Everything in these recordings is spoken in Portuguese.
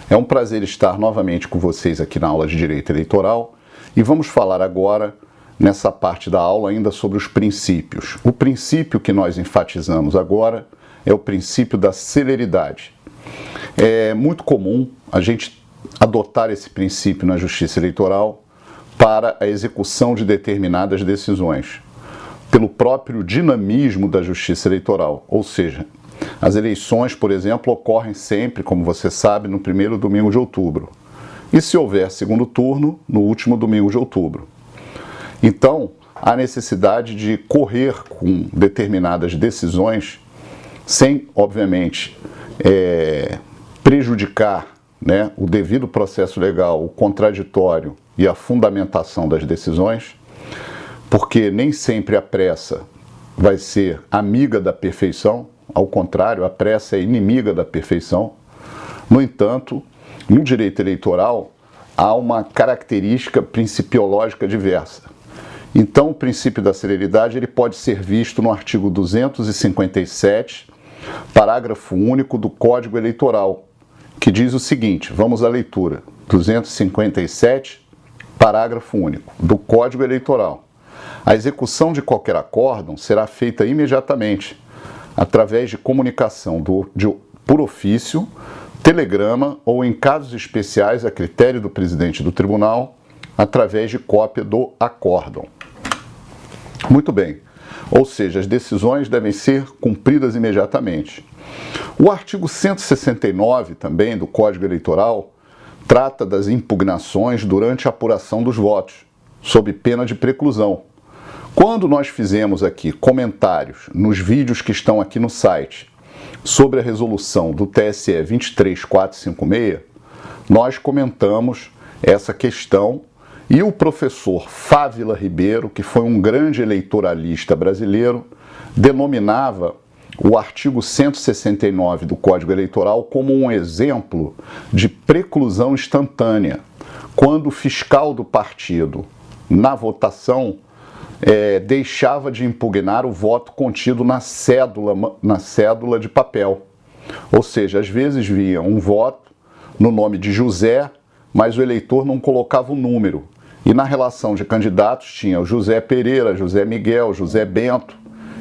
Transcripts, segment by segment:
É um prazer estar novamente com vocês aqui na aula de Direito Eleitoral e vamos falar agora, nessa parte da aula, ainda sobre os princípios. O princípio que nós enfatizamos agora é o princípio da celeridade. É muito comum a gente adotar esse princípio na Justiça Eleitoral para a execução de determinadas decisões, pelo próprio dinamismo da Justiça Eleitoral, ou seja, as eleições, por exemplo, ocorrem sempre, como você sabe, no primeiro domingo de outubro. E se houver segundo turno, no último domingo de outubro. Então, há necessidade de correr com determinadas decisões, sem, obviamente, prejudicar, né, o devido processo legal, o contraditório e a fundamentação das decisões, porque nem sempre a pressa vai ser amiga da perfeição. Ao contrário, a pressa é inimiga da perfeição. No entanto, no direito eleitoral, há uma característica principiológica diversa. Então, o princípio da celeridade ele pode ser visto no artigo 257, parágrafo único do Código Eleitoral, que diz o seguinte, vamos à leitura, 257, parágrafo único do Código Eleitoral. A execução de qualquer acórdão será feita imediatamente, através de comunicação por ofício, telegrama ou, em casos especiais, a critério do presidente do tribunal, através de cópia do acórdão. Muito bem, ou seja, as decisões devem ser cumpridas imediatamente. O artigo 169 também do Código Eleitoral trata das impugnações durante a apuração dos votos, sob pena de preclusão. Quando nós fizemos aqui comentários nos vídeos que estão aqui no site sobre a resolução do TSE 23456, nós comentamos essa questão e o professor Fávila Ribeiro, que foi um grande eleitoralista brasileiro, denominava o artigo 169 do Código Eleitoral como um exemplo de preclusão instantânea, quando o fiscal do partido, na votação, deixava de impugnar o voto contido na cédula de papel. Ou seja, às vezes via um voto no nome de José, mas o eleitor não colocava o número. E na relação de candidatos tinha o José Pereira, José Miguel, José Bento,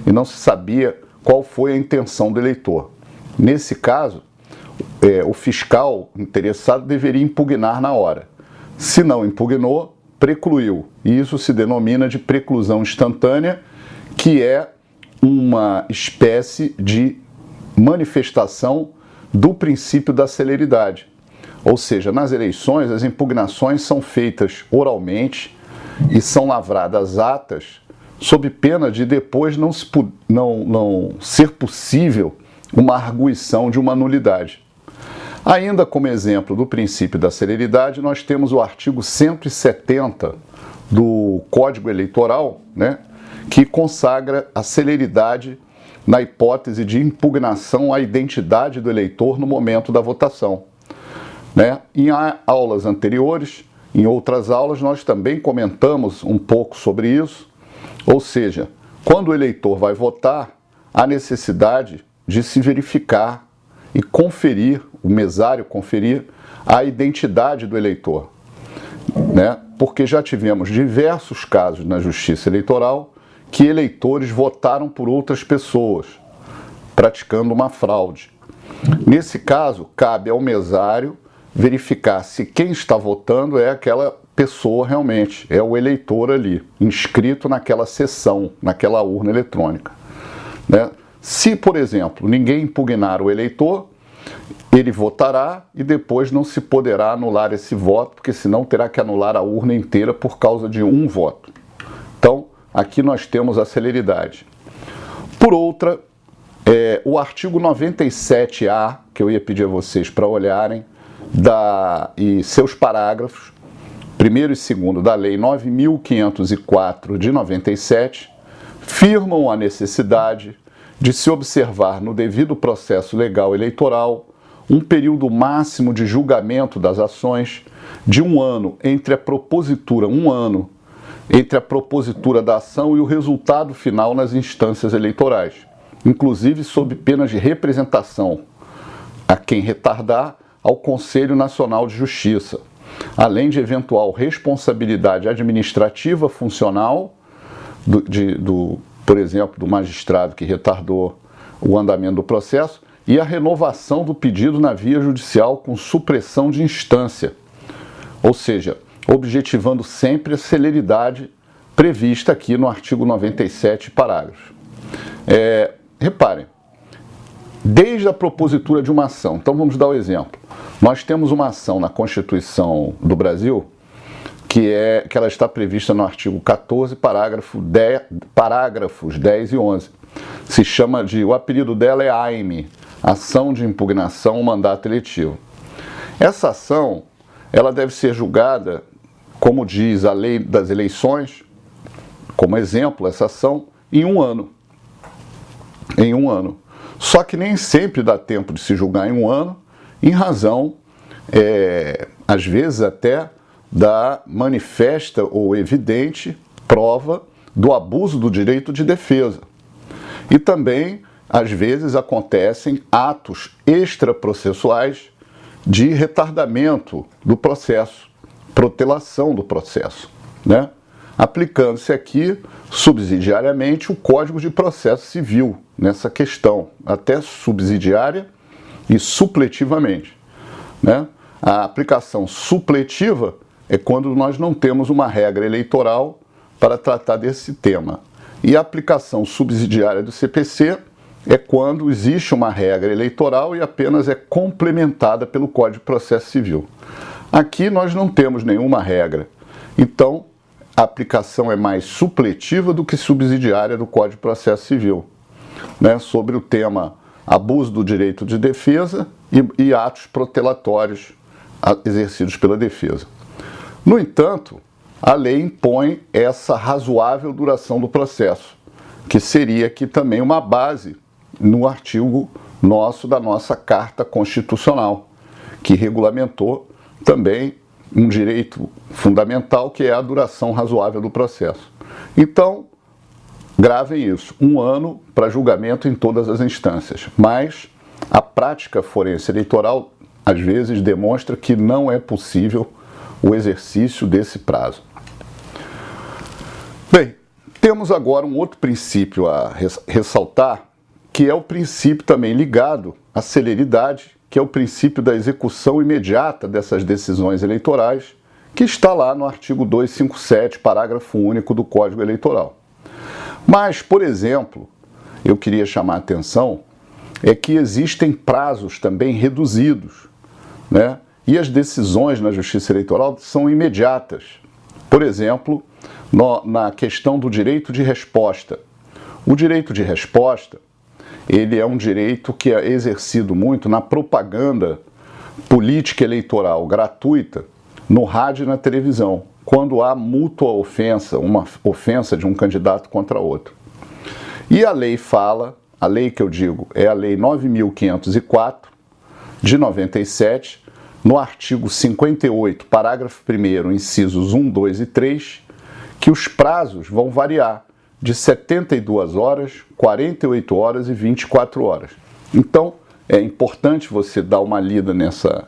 e não se sabia qual foi a intenção do eleitor. Nesse caso, o fiscal interessado deveria impugnar na hora. Se não impugnou, precluiu, e isso se denomina de preclusão instantânea, que é uma espécie de manifestação do princípio da celeridade. Ou seja, nas eleições as impugnações são feitas oralmente e são lavradas atas sob pena de depois não ser possível uma arguição de uma nulidade. Ainda como exemplo do princípio da celeridade, nós temos o artigo 170 do Código Eleitoral, né, que consagra a celeridade na hipótese de impugnação à identidade do eleitor no momento da votação. Né? Em aulas anteriores, em outras aulas, nós também comentamos um pouco sobre isso, ou seja, quando o eleitor vai votar, há necessidade de se verificar e conferir, o mesário conferir, a identidade do eleitor. Né? Porque já tivemos diversos casos na Justiça Eleitoral que eleitores votaram por outras pessoas, praticando uma fraude. Nesse caso, cabe ao mesário verificar se quem está votando é aquela pessoa realmente, é o eleitor ali, inscrito naquela sessão, naquela urna eletrônica. Né? Se, por exemplo, ninguém impugnar o eleitor, ele votará e depois não se poderá anular esse voto, porque senão terá que anular a urna inteira por causa de um voto. Então, aqui nós temos a celeridade. Por outra, o artigo 97A, que eu ia pedir a vocês para olharem, e seus parágrafos, 1º e 2º da Lei 9.504 de 97, firmam a necessidade de se observar no devido processo legal eleitoral um período máximo de julgamento das ações de 1 ano entre a propositura, da ação e o resultado final nas instâncias eleitorais, inclusive sob pena de representação a quem retardar ao Conselho Nacional de Justiça, além de eventual responsabilidade administrativa funcional, por exemplo, do magistrado que retardou o andamento do processo, e a renovação do pedido na via judicial com supressão de instância, ou seja, objetivando sempre a celeridade prevista aqui no artigo 97, parágrafo. Reparem, desde a propositura de uma ação, então vamos dar o exemplo. Nós temos uma ação na Constituição do Brasil que ela está prevista no artigo 14, parágrafos 10 e 11. Se chama o apelido dela é AIME, Ação de Impugnação ao Mandato Eletivo. Essa ação, ela deve ser julgada, como diz a lei das eleições, como exemplo, essa ação, em um ano. Em um ano. Só que nem sempre dá tempo de se julgar em um ano, em razão, às vezes até, da manifesta ou evidente prova do abuso do direito de defesa. E também, às vezes, acontecem atos extraprocessuais de retardamento do processo, protelação do processo, né? Aplicando-se aqui, subsidiariamente, o Código de Processo Civil nessa questão, até subsidiária e supletivamente, né? A aplicação supletiva é quando nós não temos uma regra eleitoral para tratar desse tema. E a aplicação subsidiária do CPC é quando existe uma regra eleitoral e apenas é complementada pelo Código de Processo Civil. Aqui nós não temos nenhuma regra, então a aplicação é mais supletiva do que subsidiária do Código de Processo Civil, né, sobre o tema abuso do direito de defesa e atos protelatórios exercidos pela defesa. No entanto, a lei impõe essa razoável duração do processo, que seria aqui também uma base no artigo da nossa Carta Constitucional, que regulamentou também um direito fundamental, que é a duração razoável do processo. Então, gravem isso, 1 ano para julgamento em todas as instâncias, mas a prática forense eleitoral, às vezes, demonstra que não é possível o exercício desse prazo. Bem, temos agora um outro princípio a ressaltar, que é o princípio também ligado à celeridade, que é o princípio da execução imediata dessas decisões eleitorais, que está lá no artigo 257, parágrafo único do Código Eleitoral. Mas, por exemplo, eu queria chamar a atenção, que existem prazos também reduzidos, né? E as decisões na Justiça Eleitoral são imediatas. Por exemplo, na questão do direito de resposta. O direito de resposta, ele é um direito que é exercido muito na propaganda política eleitoral gratuita, no rádio e na televisão, quando há mútua ofensa, uma ofensa de um candidato contra outro. E a lei fala, a lei que eu digo é a Lei 9.504, de 97, no artigo 58, parágrafo 1º, incisos 1, 2 e 3, que os prazos vão variar de 72 horas, 48 horas e 24 horas. Então, é importante você dar uma lida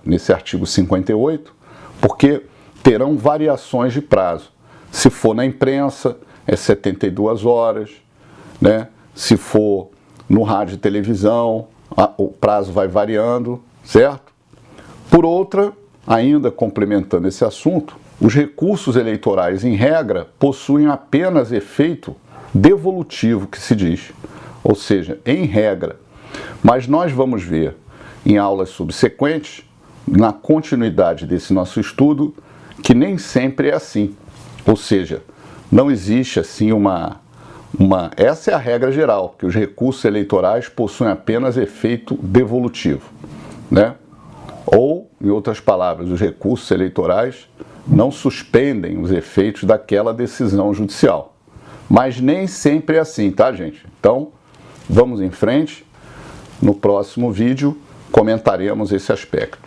nesse artigo 58, porque terão variações de prazo. Se for na imprensa, é 72 horas, né? Se for no rádio e televisão, o prazo vai variando, certo? Por outra, ainda complementando esse assunto, os recursos eleitorais, em regra, possuem apenas efeito devolutivo, que se diz, ou seja, em regra. Mas nós vamos ver em aulas subsequentes, na continuidade desse nosso estudo, que nem sempre é assim. Ou seja, não existe assim essa é a regra geral, que os recursos eleitorais possuem apenas efeito devolutivo, né? Ou, em outras palavras, os recursos eleitorais não suspendem os efeitos daquela decisão judicial. Mas nem sempre é assim, tá, gente? Então, vamos em frente. No próximo vídeo, comentaremos esse aspecto.